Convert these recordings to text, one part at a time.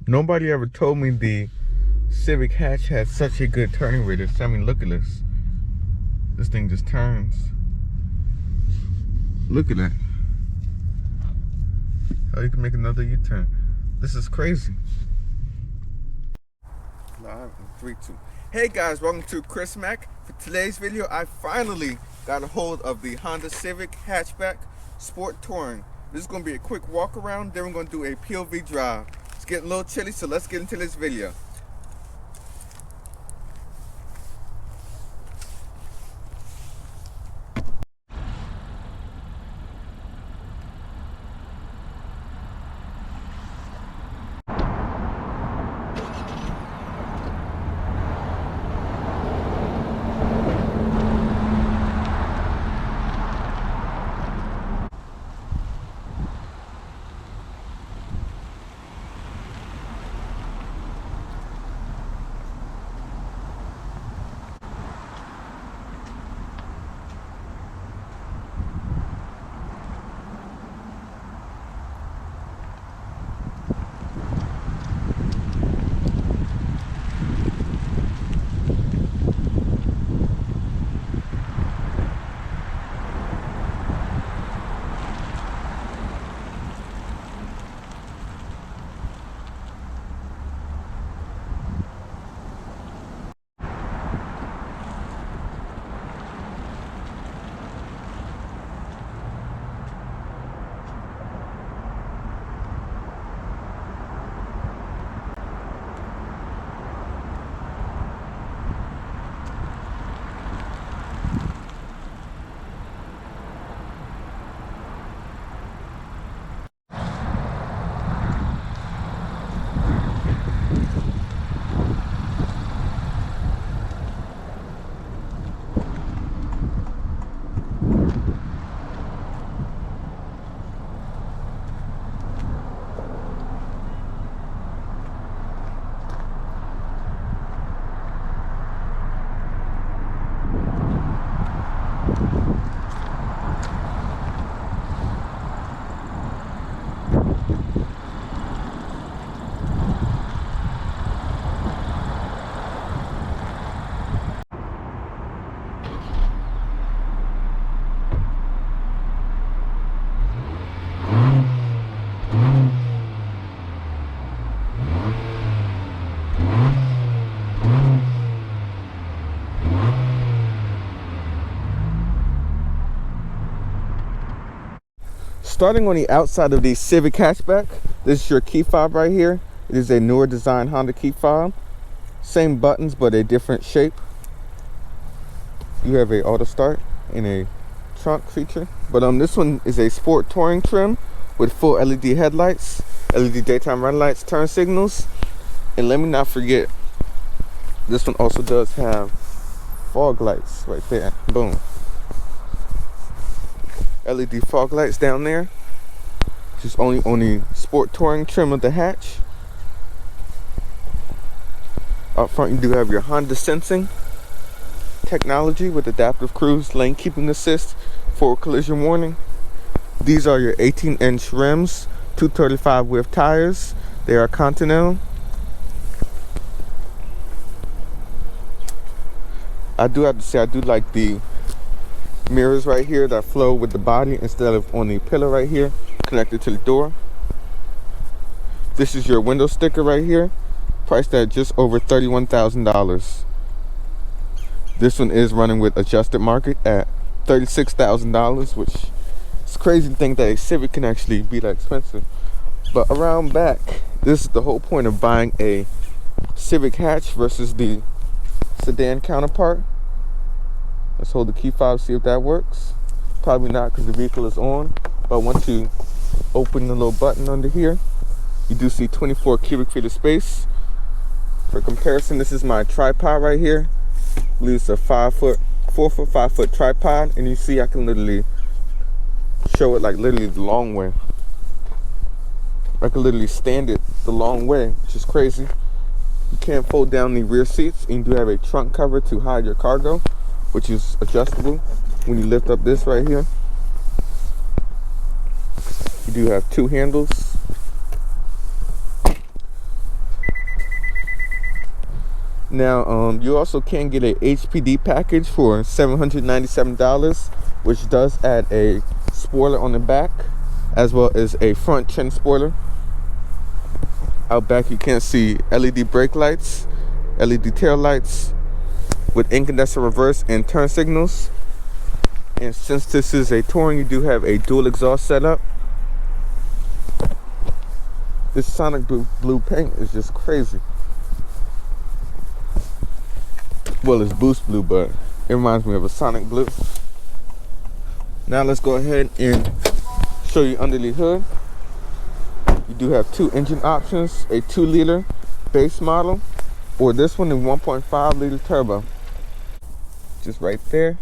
Nobody ever told me the Civic hatch had such a good turning radius. I mean, look at this. This thing just turns. Look at that. How you can make another U-turn. This is crazy. Live in 3, 2. Hey guys, welcome to Chris Mack. For today's video, I finally got a hold of the Honda Civic Hatchback Sport Touring. This is going to be a quick walk around, then we're going to do a POV drive. It's getting a little chilly, so let's get into this video. Starting on the outside of the Civic Hatchback, this is your key fob right here. It is a newer design Honda key fob. Same buttons, but a different shape. You have a auto start and a trunk feature. But this one is a sport touring trim with full LED headlights, LED daytime running lights, turn signals. And let me not forget, this one also does have fog lights right there. Boom. LED fog lights down there. Just only on the sport touring trim of the hatch. Up front you do have your Honda sensing technology with adaptive cruise, lane keeping assist, forward collision warning. These are your 18-inch rims, 235 width tires. They are Continental. I do have to say I do like the mirrors right here that flow with the body instead of on the pillar right here connected to the door. This is your window sticker right here, priced at just over $31,000. This one is running with adjusted market at $36,000, which is crazy to think that a Civic can actually be that expensive. But around back, this is the whole point of buying a Civic hatch versus the sedan counterpart. Let's hold the key fob, see if that works. Probably not because the vehicle is on. But once you open the little button under here, you do see 24 cubic feet of space. For comparison, this is my tripod right here. I believe it's a 4 foot, 5 foot tripod. And you see I can literally show it like literally the long way. I can literally stand it the long way, which is crazy. You can't fold down the rear seats, and you do have a trunk cover to hide your cargo, which is adjustable when you lift up this right here. You do have two handles. Now, you also can get a HPD package for $797, which does add a spoiler on the back, as well as a front chin spoiler. Out back, you can see LED brake lights, LED tail lights with incandescent reverse and turn signals. And since this is a touring, you do have a dual exhaust setup. This Sonic blue paint is just crazy. Well, it's Boost Blue, but it reminds me of a Sonic Blue. Now let's go ahead and show you under the hood. You do have two engine options, a 2-liter base model, or this one in 1.5-liter turbo. Just right there.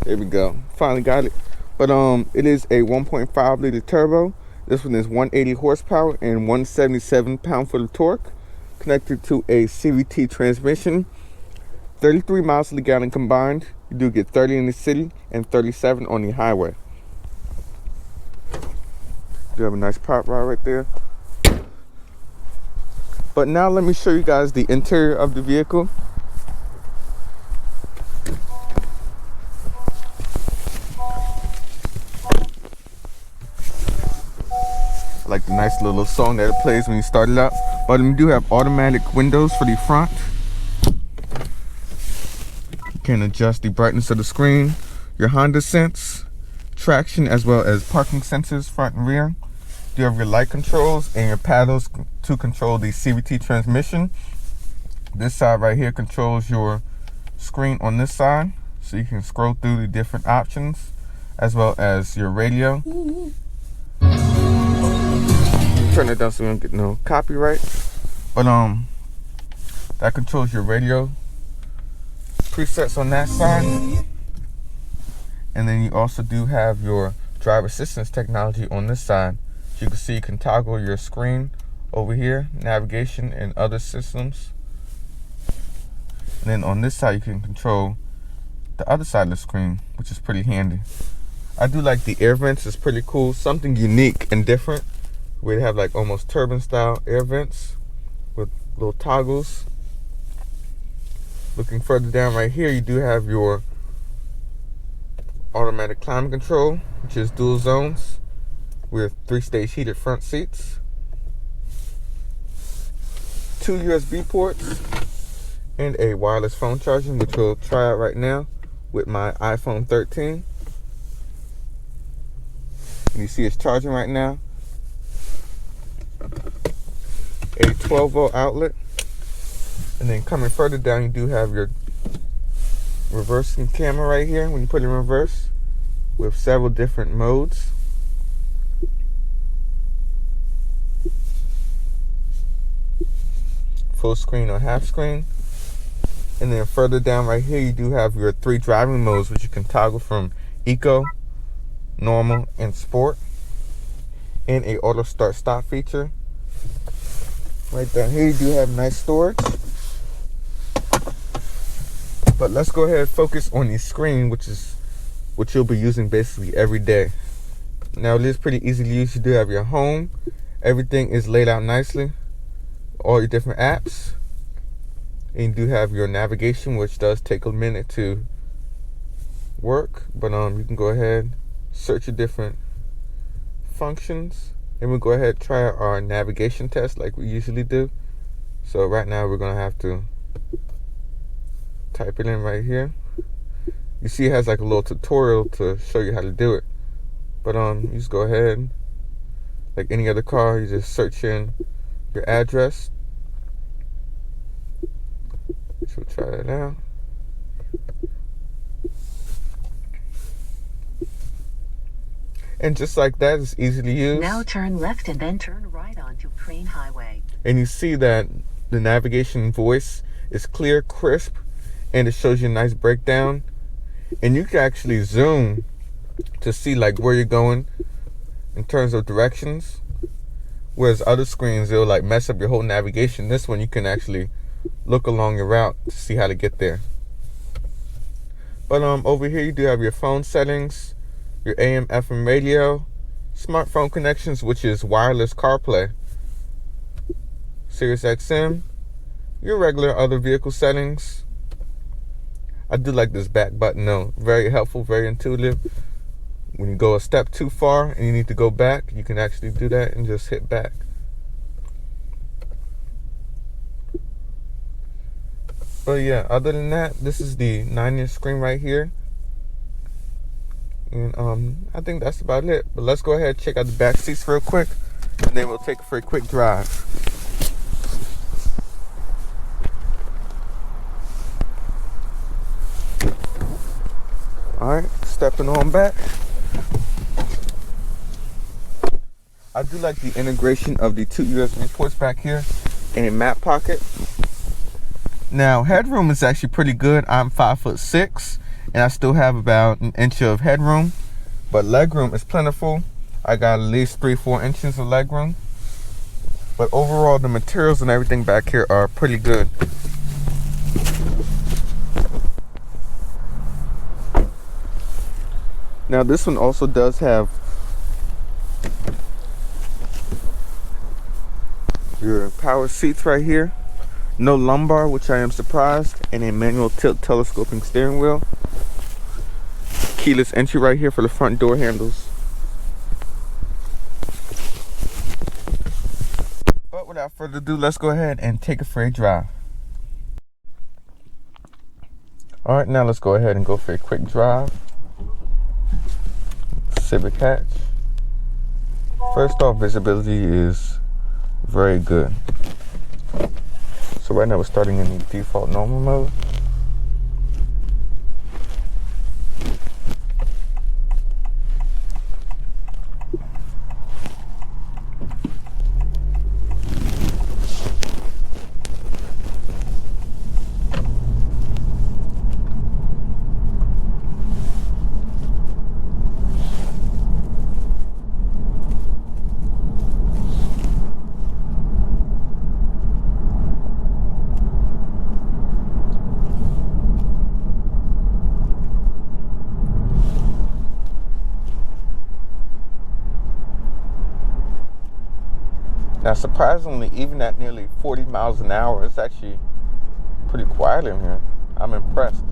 There we go. Finally got it. But it is a 1.5-liter turbo. This one is 180 horsepower and 177 pound-foot of torque, connected to a CVT transmission. 33 miles to the gallon combined. You do get 30 in the city and 37 on the highway. You have a nice pop rod right there. But now let me show you guys the interior of the vehicle. I like the nice little song that it plays when you start it up. But we do have automatic windows for the front. You can adjust the brightness of the screen, your Honda Sense, traction, as well as parking sensors front and rear. You have your light controls and your paddles to control the CVT transmission. This side right here controls your screen on this side, so you can scroll through the different options, as well as your radio. Turn it down so we don't get no copyright. But that controls your radio presets on that side. And then you also do have your driver assistance technology on this side. So you can see you can toggle your screen over here, navigation and other systems. And then on this side you can control the other side of the screen, which is pretty handy. I do like the air vents, it's pretty cool. Something unique and different. We have like almost turbine style air vents with little toggles. Looking further down right here, you do have your automatic climate control, which is dual zones with 3-stage heated front seats, 2 USB ports, and a wireless phone charging, which we'll try out right now with my iPhone 13. And you see it's charging right now. A 12-volt outlet. And then coming further down, you do have your reversing camera right here when you put it in reverse, with several different modes. Full screen or half screen. And then further down right here, you do have your 3 driving modes, which you can toggle from Eco, Normal, and Sport. And a auto start stop feature. Right down here you do have nice storage. But let's go ahead and focus on the screen, which is what you'll be using basically every day. Now it is pretty easy to use. You do have your home. Everything is laid out nicely. All your different apps. And you do have your navigation, which does take a minute to work. But you can go ahead, search your different functions. And we'll go ahead and try our navigation test like we usually do. So right now we're going to have to type it in right here. You see it has like a little tutorial to show you how to do it. But you just go ahead, like any other car, you just search in your address. So we'll try that out. And just like that, it's easy to use. Now turn left and then turn right onto Crane Highway. And you see that the navigation voice is clear, crisp, and it shows you a nice breakdown. And you can actually zoom to see like where you're going in terms of directions. Whereas other screens, it'll like mess up your whole navigation. This one, you can actually look along your route to see how to get there. But over here, you do have your phone settings, your AM, FM radio, smartphone connections, which is wireless CarPlay, Sirius XM, your regular other vehicle settings. I do like this back button though. Very helpful, very intuitive. When you go a step too far and you need to go back, you can actually do that and just hit back. But yeah, other than that, this is the 9-inch screen right here. And I think that's about it. But let's go ahead and check out the back seats real quick, and then we'll take it for a quick drive. Alright, stepping on back. I do like the integration of the 2 USB ports back here and a map pocket. Now, headroom is actually pretty good. I'm 5'6", and I still have about an inch of headroom, but legroom is plentiful. I got at least 3-4 inches of legroom. But overall, the materials and everything back here are pretty good. Now, this one also does have your power seats right here. No lumbar, which I am surprised, and a manual tilt telescoping steering wheel. Keyless entry right here for the front door handles. But without further ado, let's go ahead and take it for a drive. Alright, now let's go ahead and go for a quick drive. Civic hatch. First off, visibility is very good. So right now we're starting in the default normal mode. Now, surprisingly, even at nearly 40 miles an hour, it's actually pretty quiet in here. I'm impressed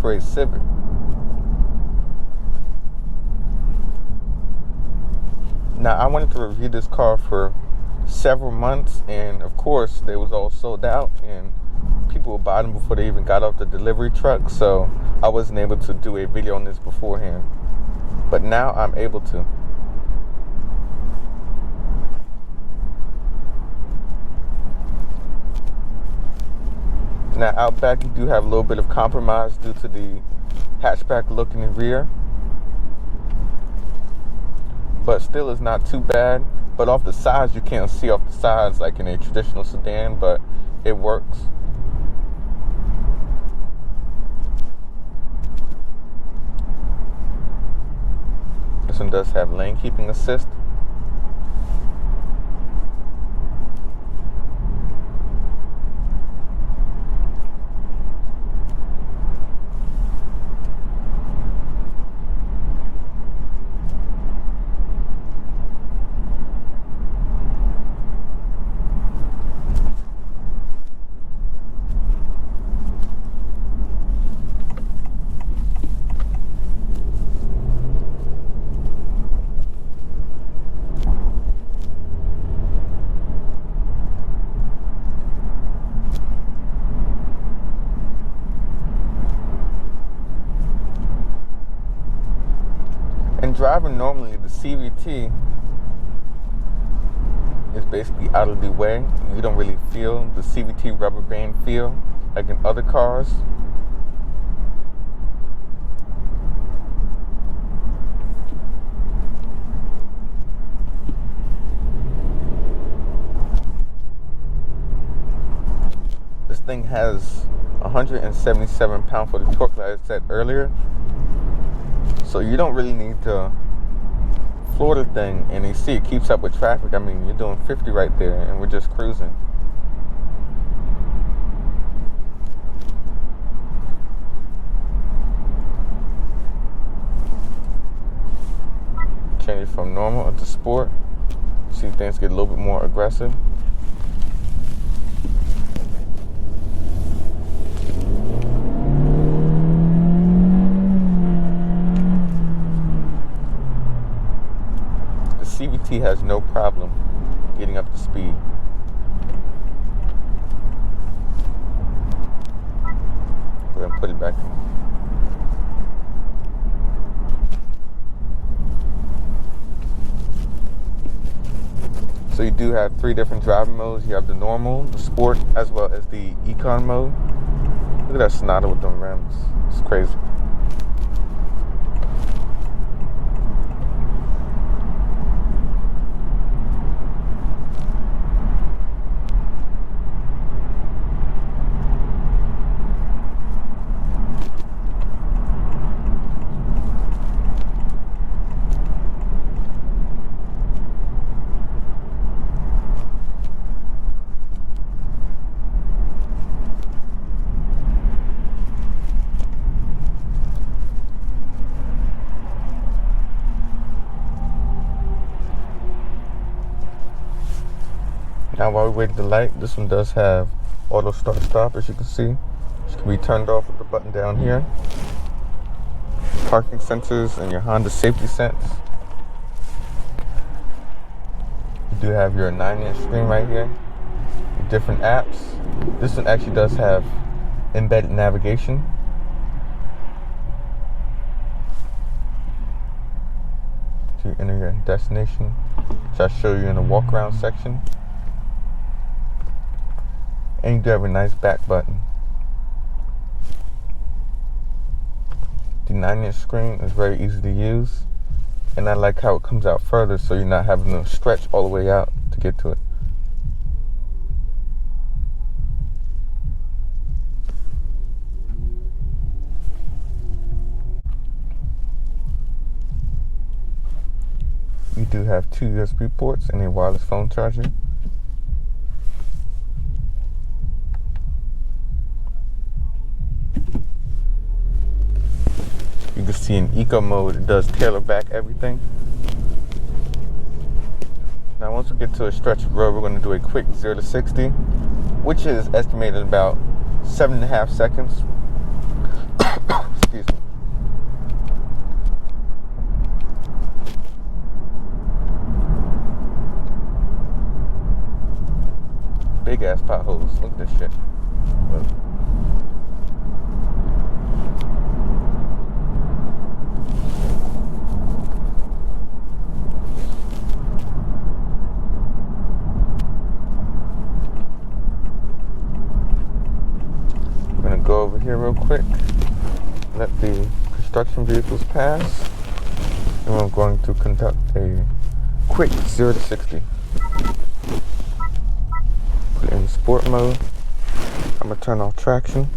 for a Civic. Now, I wanted to review this car for several months, and of course, they was all sold out, and people would buy them before they even got off the delivery truck, so I wasn't able to do a video on this beforehand. But now I'm able to. Now, out back, you do have a little bit of compromise due to the hatchback look in the rear. But still, it's not too bad. But off the sides, you can't see off the sides like in a traditional sedan, but it works. This one does have lane keeping assist. Driving normally, the CVT is basically out of the way. You don't really feel the CVT rubber band feel like in other cars. This thing has 177 pound-foot of torque, like I said earlier. So you don't really need to floor the thing, and you see it keeps up with traffic. I mean, you're doing 50 right there, and we're just cruising. Change it from normal to sport. See things get a little bit more aggressive. he has no problem getting up to speed. We're going to put it back in. So you do have 3 different driving modes. You have the normal, the sport, as well as the econ mode. Look at that Sonata with them rims. It's crazy. Now while we wait at the light, this one does have auto start stop, as you can see, which can be turned off with the button down here. Parking sensors and your Honda safety sense. You do have your 9-inch screen right here. Different apps. This one actually does have embedded navigation. To enter your destination, which I'll show you in the walk-around section. And you do have a nice back button. The 9-inch screen is very easy to use, and I like how it comes out further, so you're not having to stretch all the way out to get to it. You do have 2 USB ports and a wireless phone charger. You can see in eco mode, it does tailor back everything. Now once we get to a stretch of road, we're going to do a quick 0 to 60, which is estimated about 7.5 seconds. Excuse me. Big ass potholes. Look at this shit. Look. I'm gonna go over here real quick. Let the construction vehicles pass. And I'm going to conduct a quick 0 to 60. Put it in sport mode. I'm gonna turn off traction.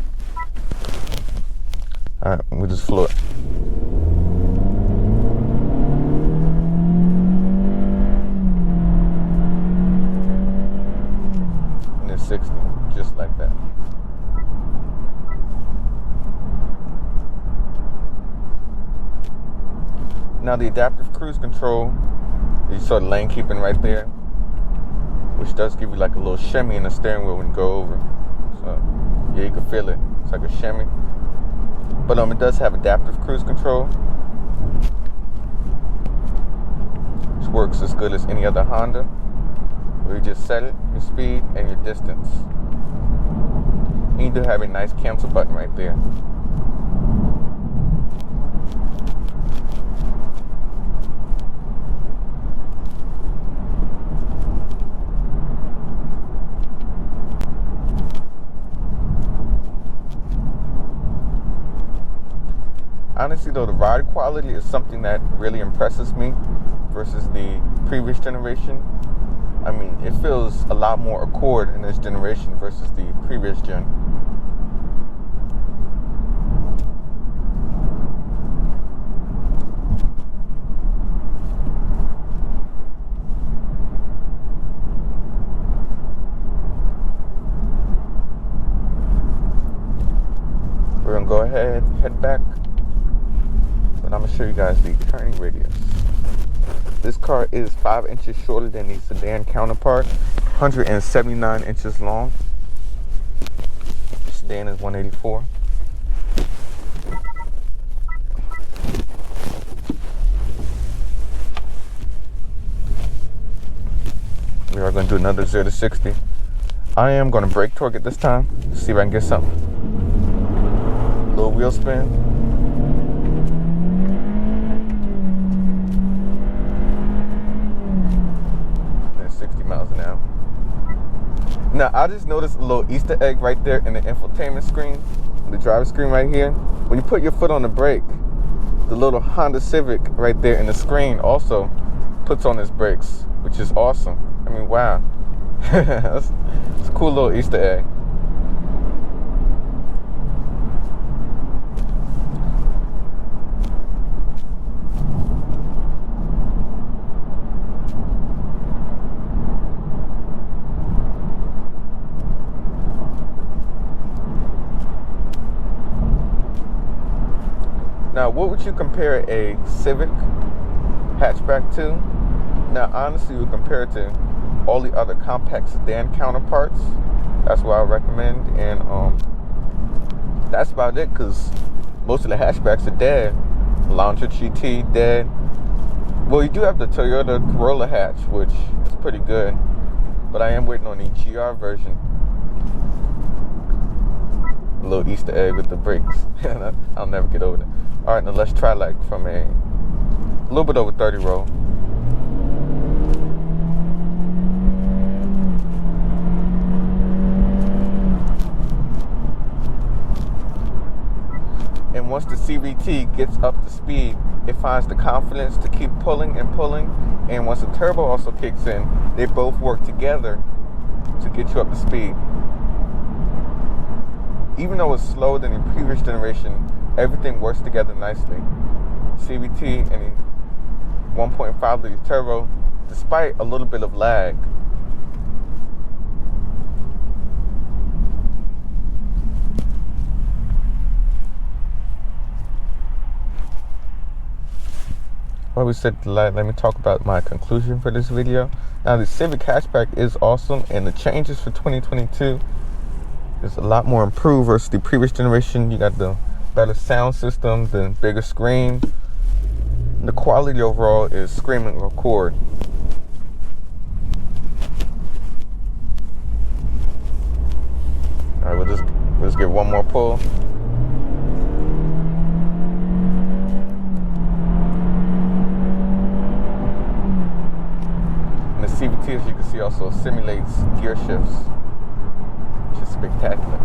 Alright, we'll just floor it. And it's 60, just like that. Now the adaptive cruise control, you saw the lane keeping right there, which does give you like a little shimmy in the steering wheel when you go over. So yeah, you can feel it. It's like a shimmy. But it does have adaptive cruise control, which works as good as any other Honda, where you just set it, your speed, and your distance. And you do have a nice cancel button right there. Honestly though, the ride quality is something that really impresses me versus the previous generation. I mean, it feels a lot more accord in this generation versus the previous gen. We're gonna go ahead, head back. And I'm going to show you guys the turning radius. This car is 5 inches shorter than the sedan counterpart, 179 inches long. The sedan is 184. We are going to do another 0 to 60. I am going to brake torque it this time. See if I can get something. Little wheel spin. And 60 miles an hour. Now, I just noticed a little Easter egg right there in the infotainment screen, the driver screen right here. When you put your foot on the brake, the little Honda Civic right there in the screen also puts on its brakes, which is awesome. I mean, wow. It's a cool little Easter egg. Now, what would you compare a Civic hatchback to? Now, honestly, we compare it to all the other compact sedan counterparts. That's what I recommend, and that's about it. Because most of the hatchbacks are dead. Launcher GT dead. Well, you do have the Toyota Corolla hatch, which is pretty good, but I am waiting on the GR version. A little Easter egg with the brakes. I'll never get over that. All right, now let's try like from a little bit over 30 roll. And once the CVT gets up to speed, it finds the confidence to keep pulling and pulling. And once the turbo also kicks in, they both work together to get you up to speed. Even though it's slower than the previous generation, everything works together nicely. CVT and the 1.5 liter turbo, despite a little bit of lag. Well, we said let me talk about my conclusion for this video. Now, the Civic hatchback is awesome, and the changes for 2022 is a lot more improved versus the previous generation. You got the better sound system, the bigger screen. The quality overall is screaming record. All right, we'll just give one more pull. And the CVT, as you can see, also simulates gear shifts, which is spectacular.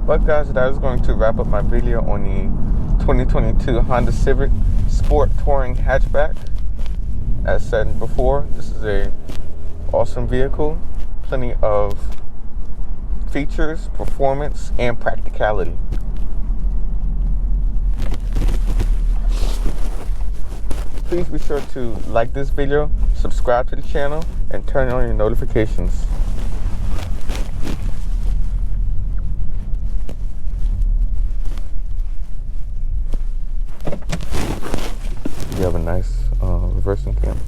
But guys, that is going to wrap up my video on the 2022 Honda Civic Sport Touring Hatchback. As said before, this is a awesome vehicle, plenty of features, performance, and practicality. Please be sure to like this video, subscribe to the channel, and turn on your notifications. You have a nice reversing camera.